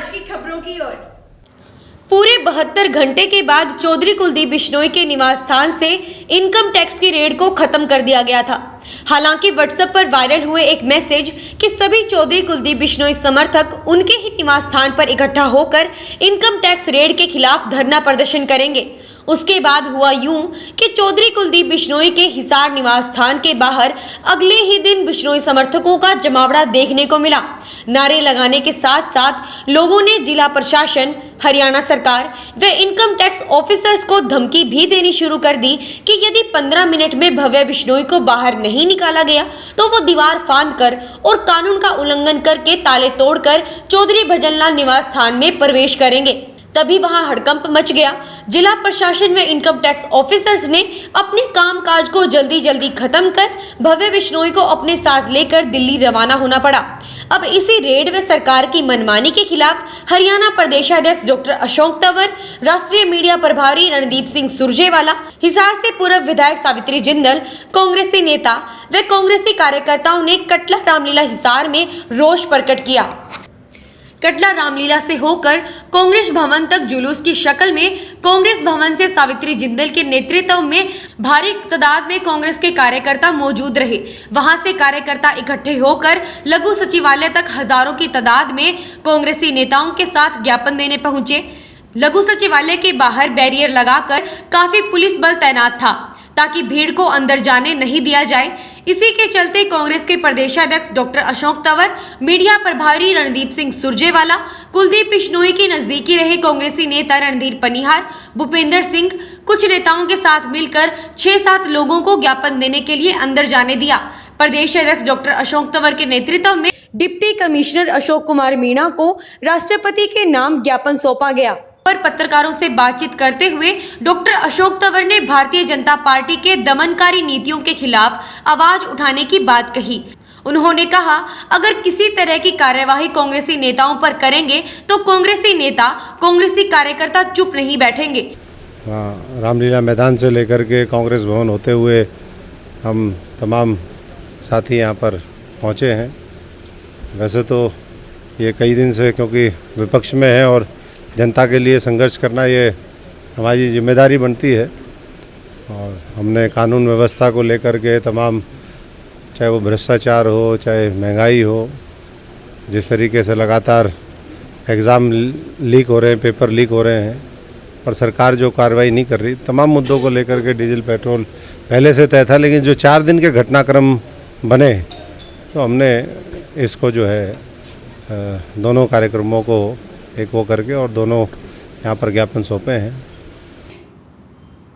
आज की खबरों की ओर। पूरे 72 घंटे के बाद चौधरी कुलदीप बिश्नोई के निवास स्थान से इनकम टैक्स की रेड को खत्म कर दिया गया था। हालांकि व्हाट्सएप पर वायरल हुए एक मैसेज कि सभी चौधरी कुलदीप बिश्नोई समर्थक उनके ही निवास स्थान पर इकट्ठा होकर इनकम टैक्स रेड के खिलाफ धरना प्रदर्शन करेंगे, उसके बाद हुआ यूं कि चौधरी कुलदीप बिश्नोई के हिसार निवास स्थान के बाहर अगले ही दिन बिश्नोई समर्थकों का जमावड़ा देखने को मिला। नारे लगाने के साथ साथ लोगों ने जिला प्रशासन, हरियाणा सरकार व इनकम टैक्स ऑफिसर्स को धमकी भी देनी शुरू कर दी कि यदि 15 मिनट में भव्य बिश्नोई को बाहर नहीं निकाला गया तो वो दीवार फांदकर और कानून का उल्लंघन करके ताले तोड़कर चौधरी भजनलाल निवास स्थान में प्रवेश करेंगे। तभी वहां हड़कंप मच गया। जिला प्रशासन व इनकम टैक्स ऑफिसर्स ने अपने कामकाज को जल्दी खत्म कर भव्य बिश्नोई को अपने साथ लेकर दिल्ली रवाना होना पड़ा। अब इसी रेड व सरकार की मनमानी के खिलाफ हरियाणा प्रदेशाध्यक्ष डॉक्टर अशोक तंवर, राष्ट्रीय मीडिया प्रभारी रणदीप सिंह सुरजेवाला, हिसार से पूर्व विधायक सावित्री जिंदल, कांग्रेसी नेता व कांग्रेसी कार्यकर्ताओं ने कटला रामलीला हिसार में रोष प्रकट किया। कटला रामलीला से होकर कांग्रेस भवन तक जुलूस की शक्ल में कांग्रेस भवन से सावित्री जिंदल के नेतृत्व में भारी तादाद में कांग्रेस के कार्यकर्ता मौजूद रहे। वहां से कार्यकर्ता इकट्ठे होकर लघु सचिवालय तक हजारों की तादाद में कांग्रेसी नेताओं के साथ ज्ञापन देने पहुंचे। लघु सचिवालय के बाहर बैरियर लगाकर काफी पुलिस बल तैनात था ताकि भीड़ को अंदर जाने नहीं दिया जाए। इसी के चलते कांग्रेस के प्रदेशाध्यक्ष डॉक्टर अशोक तंवर, मीडिया प्रभारी रणदीप सिंह सुरजेवाला, कुलदीप बिश्नोई के नजदीकी रहे कांग्रेसी नेता रणधीर पनिहार, भूपेंद्र सिंह कुछ नेताओं के साथ मिलकर 6-7 लोगों को ज्ञापन देने के लिए अंदर जाने दिया। प्रदेश अध्यक्ष डॉक्टर अशोक तंवर के नेतृत्व में डिप्टी कमिश्नर अशोक कुमार मीणा को राष्ट्रपति के नाम ज्ञापन सौंपा गया। पर पत्रकारों से बातचीत करते हुए डॉक्टर अशोक तंवर ने भारतीय जनता पार्टी के दमनकारी नीतियों के खिलाफ आवाज उठाने की बात कही। उन्होंने कहा, अगर किसी तरह की कार्यवाही कांग्रेसी नेताओं पर करेंगे तो कांग्रेसी नेता, कांग्रेसी कार्यकर्ता चुप नहीं बैठेंगे। रामलीला मैदान से लेकर के कांग्रेस भवन होते हुए हम तमाम साथी यहाँ पर पहुँचे हैं। वैसे तो ये कई दिन से, क्योंकि विपक्ष में है और जनता के लिए संघर्ष करना ये हमारी जिम्मेदारी बनती है, और हमने कानून व्यवस्था को लेकर के तमाम, चाहे वो भ्रष्टाचार हो, चाहे महंगाई हो, जिस तरीके से लगातार एग्ज़ाम लीक हो रहे हैं, पेपर लीक हो रहे हैं और सरकार जो कार्रवाई नहीं कर रही, तमाम मुद्दों को लेकर के डीजल पेट्रोल पहले से तय था, लेकिन जो 4 दिन के घटनाक्रम बने तो हमने इसको जो है दोनों कार्यक्रमों को एक वो करके और दोनों यहाँ पर ज्ञापन सौंपे हैं।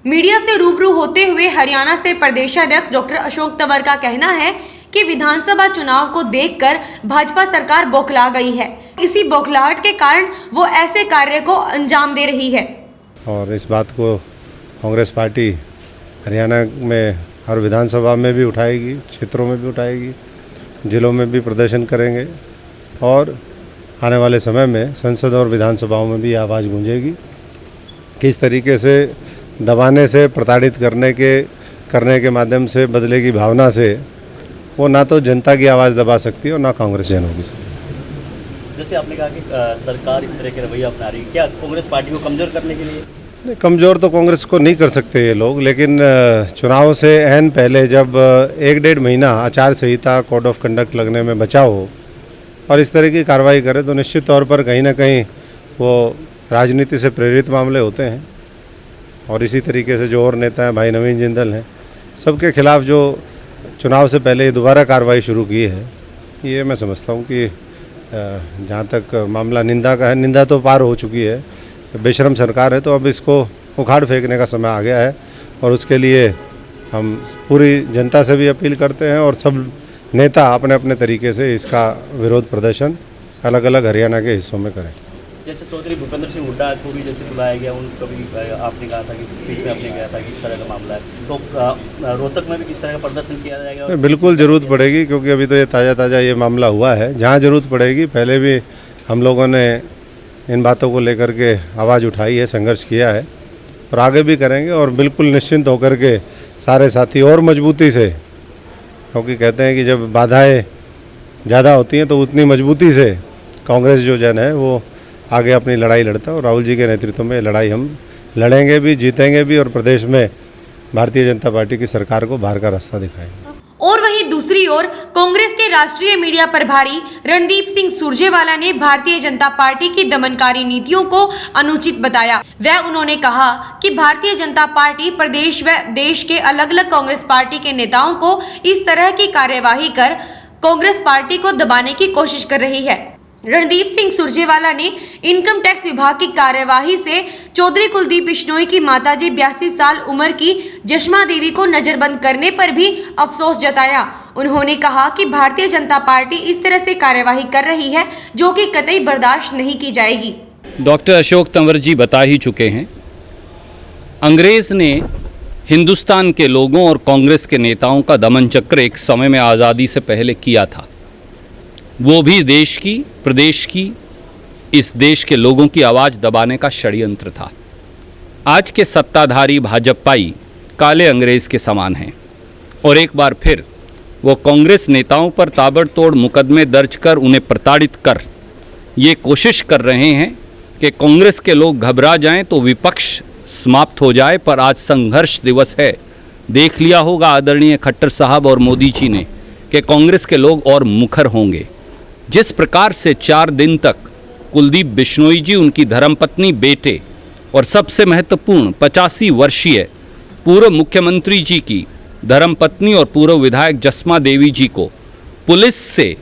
मीडिया से रूबरू होते हुए हरियाणा से प्रदेशाध्यक्ष डॉक्टर अशोक तंवर का कहना है कि विधानसभा चुनाव को देखकर भाजपा सरकार बौखला गई है। इसी बौखलाहट के कारण वो ऐसे कार्य को अंजाम दे रही है। और इस बात को कांग्रेस पार्टी हरियाणा में हर विधानसभा में भी उठाएगी, क्षेत्रों में भी उठाएगी, जिलों में भी प्रदर्शन करेंगे और आने वाले समय में संसद और विधानसभाओं में भी आवाज़ गूंजेगी। किस तरीके से दबाने से, प्रताड़ित करने के माध्यम से, बदले की भावना से वो ना तो जनता की आवाज़ दबा सकती है और ना कांग्रेस जन होगी। जैसे आपने कहा कि सरकार इस तरह के रवैया अपना रही है, क्या कांग्रेस पार्टी को कमज़ोर करने के लिए? नहीं, कमज़ोर तो कांग्रेस को नहीं कर सकते ये लोग, लेकिन चुनाव से ऐन पहले जब 1-1.5 महीना आचार संहिता, कोड ऑफ कंडक्ट लगने में बचा हो और इस तरह की कार्रवाई करे तो निश्चित तौर पर कहीं ना कहीं वो राजनीति से प्रेरित मामले होते हैं। और इसी तरीके से जो और नेता हैं, भाई नवीन जिंदल हैं, सबके खिलाफ जो चुनाव से पहले दोबारा कार्रवाई शुरू की है, ये मैं समझता हूँ कि जहाँ तक मामला निंदा का है, निंदा तो पार हो चुकी है, बेशरम सरकार है, तो अब इसको उखाड़ फेंकने का समय आ गया है। और उसके लिए हम पूरी जनता से भी अपील करते हैं और सब नेता अपने अपने तरीके से इसका विरोध प्रदर्शन अलग अलग हरियाणा के हिस्सों में करें। जैसे चौधरी भूपेंद्र सिंह हुड्डा को भी जैसे बुलाया गया, उनको भी आपने कहा था कि स्पीच में आपने कहा था कि इस तरह का मामला है, तो रोहतक में भी किस तरह का प्रदर्शन किया जाएगा? बिल्कुल ज़रूरत पड़ेगी, क्योंकि अभी तो ये ताज़ा ये मामला हुआ है। जहाँ ज़रूरत पड़ेगी, पहले भी हम लोगों ने इन बातों को लेकर के आवाज़ उठाई है, संघर्ष किया है और आगे भी करेंगे। और बिल्कुल निश्चिंत होकर के सारे साथी और मजबूती से, क्योंकि कहते हैं कि जब बाधाएं ज़्यादा होती हैं तो उतनी मजबूती से कांग्रेस जो जन है वो आगे अपनी लड़ाई लड़ता है और राहुल जी के नेतृत्व में लड़ाई हम लड़ेंगे भी, जीतेंगे भी और प्रदेश में भारतीय जनता पार्टी की सरकार को बाहर का रास्ता दिखाएंगे। और वहीं दूसरी ओर कांग्रेस के राष्ट्रीय मीडिया प्रभारी रणदीप सिंह सुरजेवाला ने भारतीय जनता पार्टी की दमनकारी नीतियों को अनुचित बताया। वह उन्होंने कहा कि भारतीय जनता पार्टी प्रदेश व देश के अलग अलग कांग्रेस पार्टी के नेताओं को इस तरह की कार्यवाही कर कांग्रेस पार्टी को दबाने की कोशिश कर रही है। रणदीप सिंह सुरजेवाला ने इनकम टैक्स विभाग की कार्यवाही से चौधरी कुलदीप बिश्नोई की माताजी 82 साल उम्र की जश्मा देवी को नजरबंद करने पर भी अफसोस जताया। उन्होंने कहा कि भारतीय जनता पार्टी इस तरह से कार्यवाही कर रही है जो कि कतई बर्दाश्त नहीं की जाएगी। डॉक्टर अशोक तंवर जी बता ही चुके हैं, अंग्रेज ने हिंदुस्तान के लोगों और कांग्रेस के नेताओं का दमन चक्र एक समय में आज़ादी से पहले किया था। वो भी देश की, प्रदेश की, इस देश के लोगों की आवाज़ दबाने का षड्यंत्र था। आज के सत्ताधारी भाजपाई काले अंग्रेज के समान हैं और एक बार फिर वो कांग्रेस नेताओं पर ताबड़तोड़ मुकदमे दर्ज कर उन्हें प्रताड़ित कर ये कोशिश कर रहे हैं कि कांग्रेस के लोग घबरा जाएं तो विपक्ष समाप्त हो जाए। पर आज संघर्ष दिवस है। देख लिया होगा आदरणीय खट्टर साहब और मोदी जी ने कि कांग्रेस के लोग और मुखर होंगे। जिस प्रकार से 4 दिन तक कुलदीप बिश्नोई जी, उनकी धर्मपत्नी, बेटे और सबसे महत्वपूर्ण 85 वर्षीय पूर्व मुख्यमंत्री जी की धर्मपत्नी और पूर्व विधायक जश्मा देवी जी को पुलिस से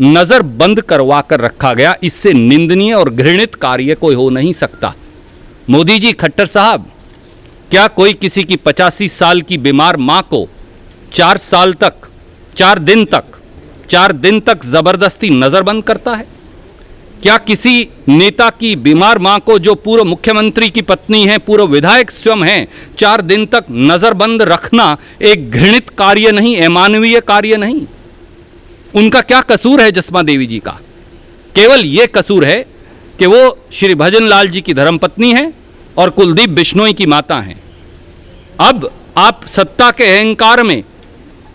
नज़र बंद करवा कर रखा गया, इससे निंदनीय और घृणित कार्य कोई हो नहीं सकता। मोदी जी, खट्टर साहब, क्या कोई किसी की 85 साल की बीमार माँ को 4 दिन तक जबरदस्ती नजरबंद करता है? क्या किसी नेता की बीमार मां को, जो पूर्व मुख्यमंत्री की पत्नी है, पूर्व विधायक स्वयं हैं, 4 दिन तक नजरबंद रखना एक घृणित कार्य नहीं, अमानवीय कार्य नहीं? उनका क्या कसूर है जश्मा देवी जी का? केवल यह कसूर है कि वो श्री भजन लाल जी की धर्मपत्नी है और कुलदीप बिश्नोई की माता हैं। अब आप सत्ता के अहंकार में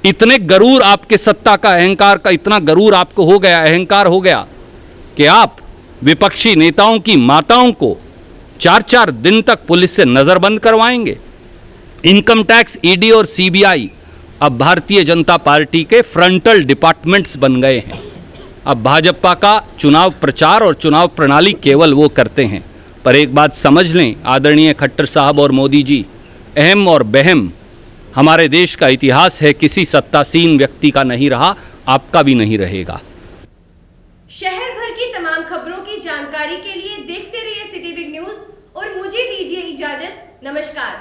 इतने गरूर, आपके सत्ता का अहंकार का इतना गरूर आपको हो गया, अहंकार हो गया कि आप विपक्षी नेताओं की माताओं को 4 दिन तक पुलिस से नजरबंद करवाएंगे। इनकम टैक्स, ईडी और सीबीआई अब भारतीय जनता पार्टी के फ्रंटल डिपार्टमेंट्स बन गए हैं। अब भाजपा का चुनाव प्रचार और चुनाव प्रणाली केवल वो करते हैं। पर एक बात समझ लें आदरणीय खट्टर साहब और मोदी जी, अहम और बहम हमारे देश का इतिहास है, किसी सत्तासीन व्यक्ति का नहीं रहा, आपका भी नहीं रहेगा। शहर भर की तमाम खबरों की जानकारी के लिए देखते रहिए सिटी बिग न्यूज और मुझे दीजिए इजाजत। नमस्कार।